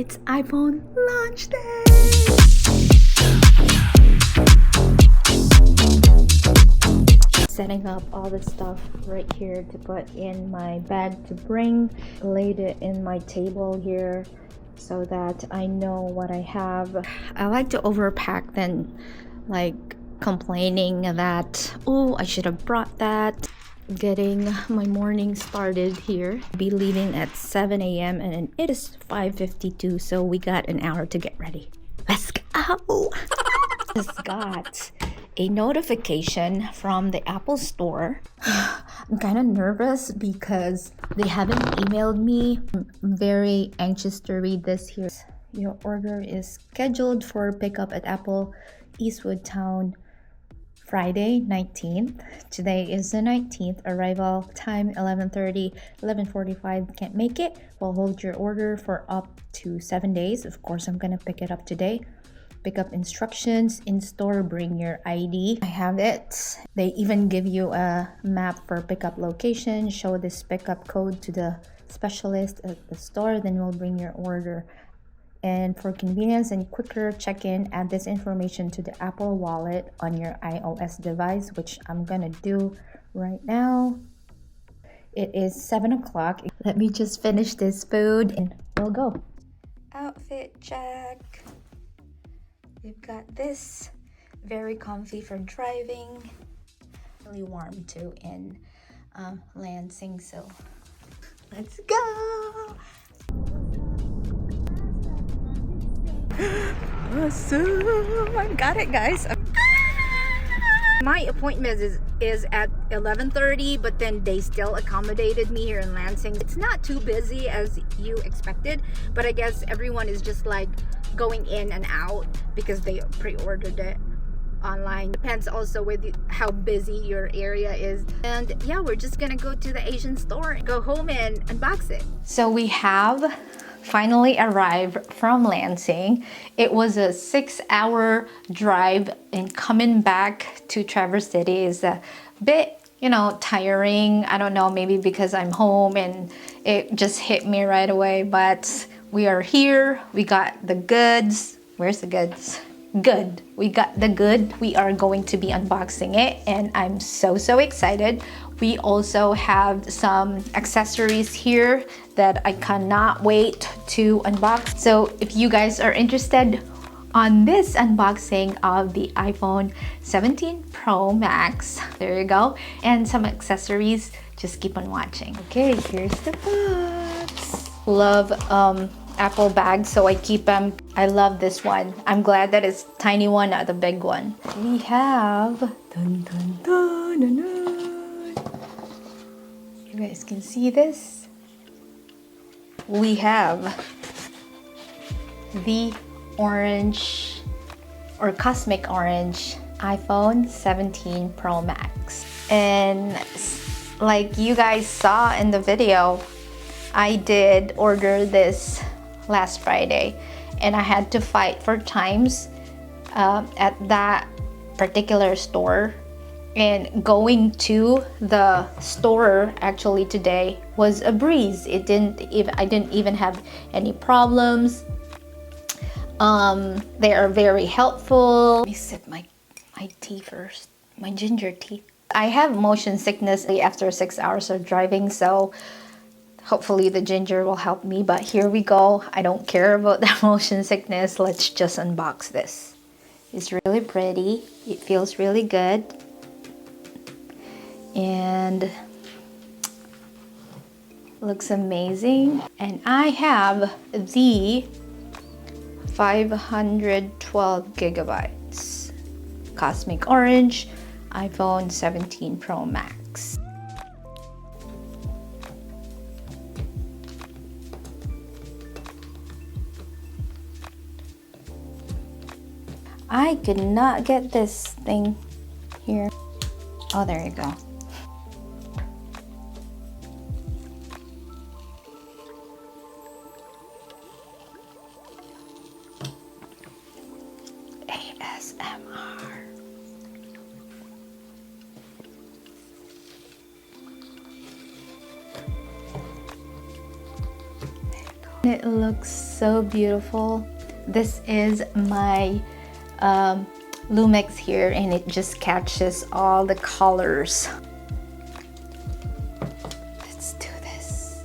It's iPhone launch day! Setting up all the stuff right here to put in my bag to bring. Laid it in my table here so that I know what I have. I like to overpack than like complaining that, oh, I should have brought that. Getting my morning started here. I'll be leaving at 7 a.m. and it is 5:52, so we got an hour to get ready. Let's go! Just got a notification from the Apple Store. I'm kind of nervous because they haven't emailed me. I'm very anxious to read this here. Your order is scheduled for pickup at Apple Eastwood Town Friday 19th. Today is the 19th. Arrival time 11:30, 11:45. Can't make it. We'll hold your order for up to 7 days. Of course, I'm gonna pick it up today. Pickup instructions in store, bring your ID. I have it. They even give you a map for pickup location. Show this pickup code to the specialist at the store, then we'll bring your order. And for convenience and quicker check-in, add this information to the Apple Wallet on your iOS device, which I'm gonna do right now. It is 7 o'clock. Let me just finish this food and we'll go. Outfit check. We've got this, very comfy for driving. Really warm too in Lansing, so let's go. Awesome! I got it, guys. My appointment is at 11:30, but then they still accommodated me here in Lansing. It's not too busy as you expected, but I guess everyone is just like going in and out because they pre-ordered it online. Depends also with how busy your area is. And yeah, we're just gonna go to the Asian store, go home and unbox it. So we have finally arrived from Lansing. It was a 6-hour drive, and coming back to Traverse City is a bit, tiring. I don't know, maybe because I'm home and it just hit me right away, but we are here. We got the goods. Where's the goods? Good. We got the good. We are going to be unboxing it and I'm so excited. We also have some accessories here that I cannot wait to unbox. So if you guys are interested on this unboxing of the iPhone 17 Pro Max, there you go, and some accessories, just keep on watching. Okay, here's the box. Love Apple bags, so I keep them. I love this one. I'm glad that it's tiny one, not the big one. We have dun, dun, dun, dun, dun. You guys can see this. We have the orange or cosmic orange iPhone 17 Pro Max, and like you guys saw in the video, I did order this last Friday and I had to fight for times at that particular store, and going to the store actually today was a breeze. I didn't even have any problems. They are very helpful. Let me sip my tea first, my ginger tea. I have motion sickness after 6 hours of driving, so hopefully the ginger will help me, but here we go. I don't care about the motion sickness. Let's just unbox this. It's really pretty. It feels really good. And looks amazing. And I have the 512 gigabytes cosmic orange iPhone 17 Pro Max. I could not get this thing here. Oh, there you go. ASMR. It looks so beautiful. This is my Lumix here, and it just catches all the colors. Let's do this.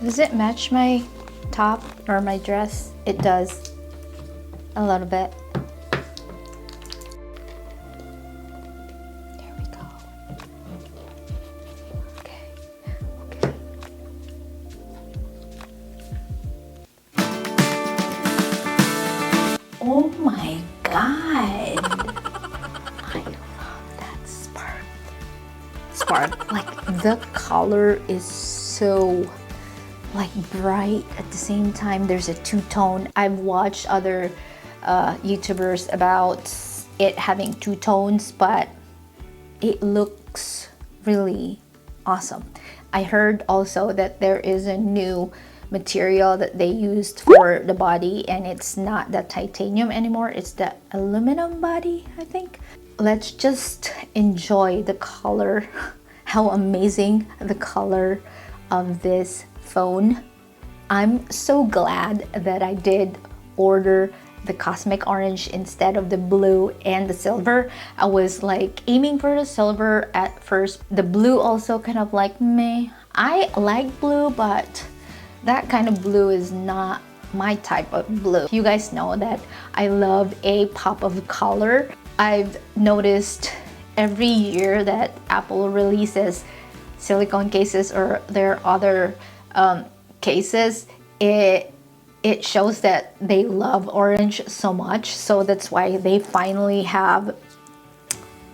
Does it match my top or my dress? It does a little bit. There we go. Okay. Okay. Oh my God. I love that spark. Like the color is so like bright. At the same time there's a two-tone. I've watched other YouTubers about it having two tones, but it looks really awesome. I heard also that there is a new material that they used for the body, and it's not the titanium anymore, it's the aluminum body, I think. Let's just enjoy the color. How amazing the color of this phone. I'm so glad that I did order the cosmic orange instead of the blue and the silver. I was like aiming for the silver at first. The blue also kind of like meh. I like blue, but that kind of blue is not my type of blue. You guys know that I love a pop of color. I've noticed every year that Apple releases silicone cases or their other cases, it shows that they love orange so much. So that's why they finally have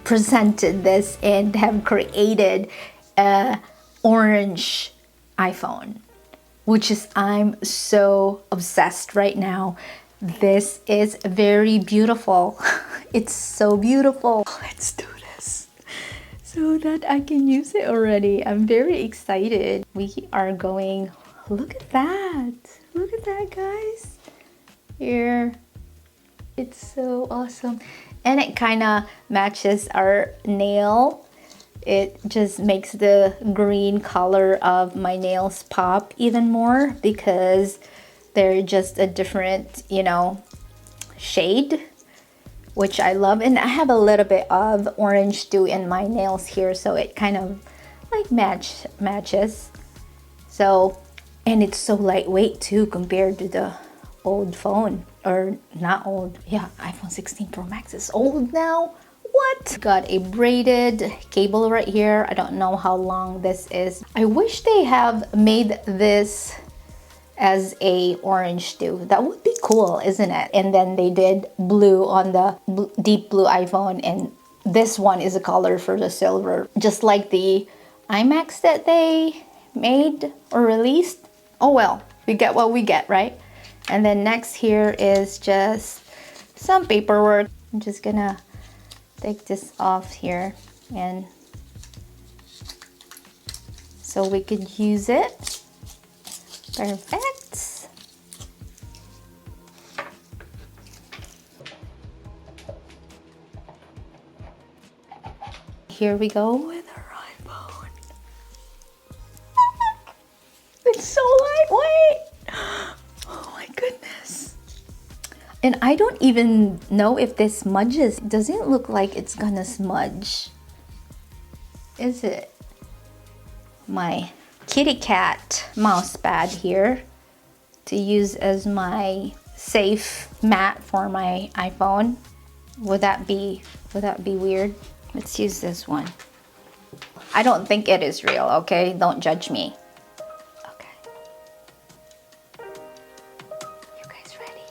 presented this and have created a orange iPhone, which is, I'm so obsessed right now. This is very beautiful. It's so beautiful. Let's do this so that I can use it already. I'm very excited. We are going, look at that. Look at that, guys. Here. It's so awesome. And it kind of matches our nail. It just makes the green color of my nails pop even more because they're just a different, you know, shade, which I love. And I have a little bit of orange too in my nails here, so it kind of like matches. So, and it's so lightweight too compared to the old phone, or not old, yeah, iPhone 16 Pro Max is old now. What? Got a braided cable right here. I don't know how long this is. I wish they have made this as a orange too. That would be cool, isn't it? And then they did blue on the deep blue iPhone, and this one is a color for the silver, just like the iMacs that they made or released. Oh well, we get what we get, right? And then next here is just some paperwork. I'm just gonna take this off here, and so we could use it. Perfect. Here we go with our iPhone. It's so lightweight. Oh my goodness. And I don't even know if this smudges. It doesn't look like it's gonna smudge. Is it? My kitty cat mouse pad here to use as my safe mat for my iPhone. Would that be weird? Let's use this one. I don't think it is real, okay? Don't judge me. Okay. You guys ready?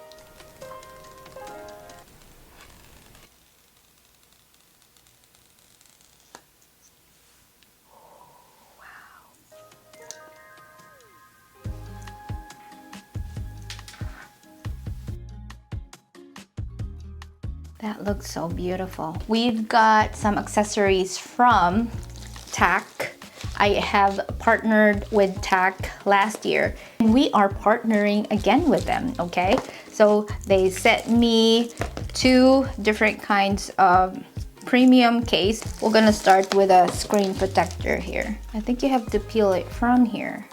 That looks so beautiful. We've got some accessories from TAC. I have partnered with TAC last year, and we are partnering again with them, okay? So they sent me 2 different kinds of premium case. We're gonna start with a screen protector here. I think you have to peel it from here.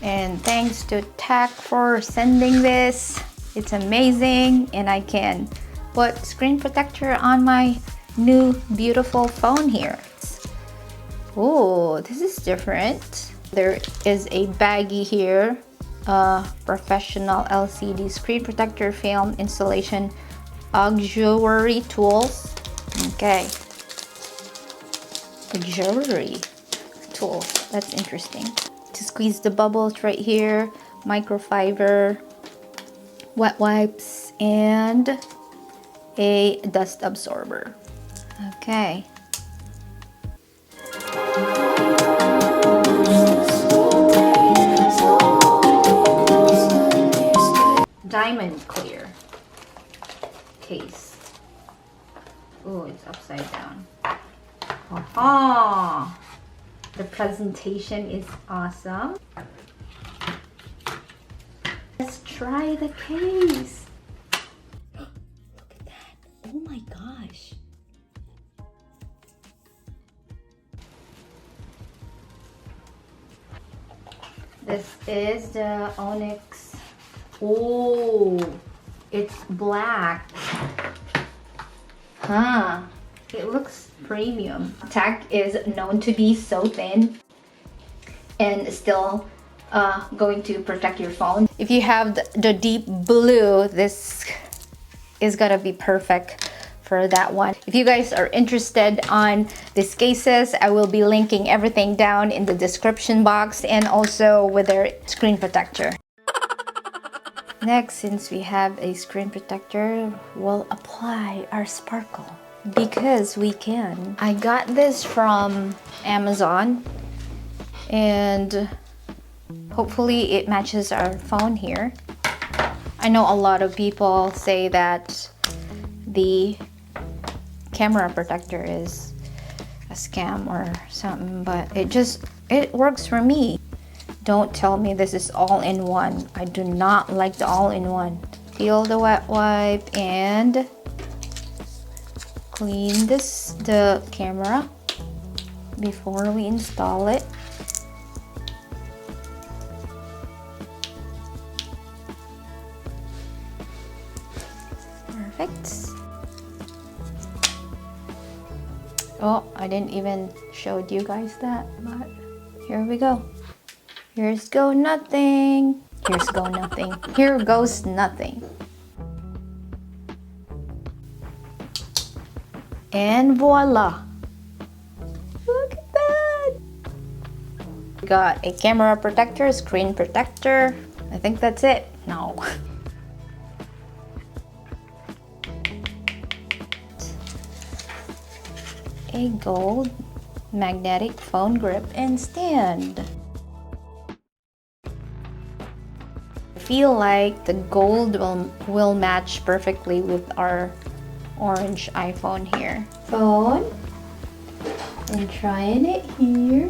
And thanks to Tac for sending this. It's amazing, and I can put screen protector on my new beautiful phone here. Oh, this is different. There is a baggie here, professional LCD screen protector film installation auxiliary tools. Okay, auxiliary tools, that's interesting. To squeeze the bubbles right here, microfiber, wet wipes, and a dust absorber. Okay. Diamond clear case. Oh, it's upside down. Aha! The presentation is awesome. Let's try the case. Look at that. Oh my gosh. This is the Onyx. Oh, it's black. Huh. It looks premium. Tac is known to be so thin and still going to protect your phone. If you have the deep blue, this is gonna be perfect for that one. If you guys are interested on these cases, I will be linking everything down in the description box and also with their screen protector. Next, since we have a screen protector, we'll apply our sparkle because we can. I got this from Amazon and hopefully it matches our phone here. I know a lot of people say that the camera protector is a scam or something, but it works for me. Don't tell me this is all-in-one. I do not like the all-in-one. Peel the wet wipe and clean the camera before we install it. Perfect. Oh, I didn't even show you guys that, but here we go. Here's go nothing. Here's go nothing. Here goes nothing. And voila. Look at that. We got a camera protector, screen protector. I think that's it. No. A gold magnetic phone grip and stand. I feel like the gold will match perfectly with our orange iPhone here. Phone and trying it here.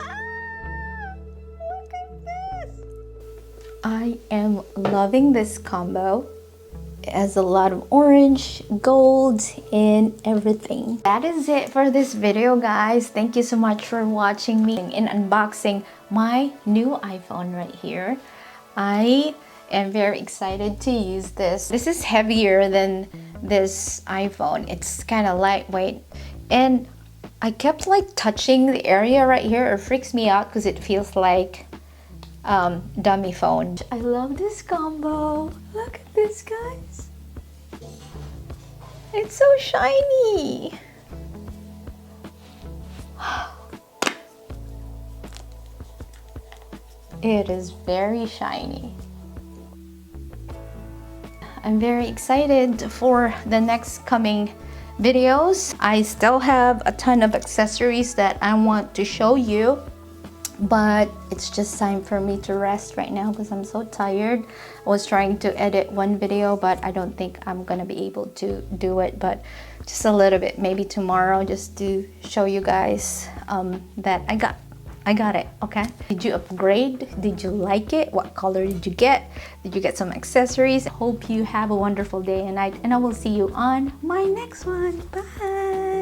Look at this. I am loving this combo. It has a lot of orange, gold, and everything. That is it for this video, guys. Thank you so much for watching me and unboxing my new iPhone right here. I am very excited to use this. This is heavier than this iPhone. It's kind of lightweight. And I kept like touching the area right here. It freaks me out because it feels like dummy phone. I love this combo. Look at this, guys. It's so shiny. It is very shiny. I'm very excited for the next coming videos. I still have a ton of accessories that I want to show you, but it's just time for me to rest right now because I'm so tired. I was trying to edit one video, but I don't think I'm gonna be able to do it, but just a little bit, maybe tomorrow, just to show you guys that I got it. Okay, did you upgrade? Did you like it? What color did you get? Did you get some accessories? Hope you have a wonderful day and night, and I will see you on my next one. Bye.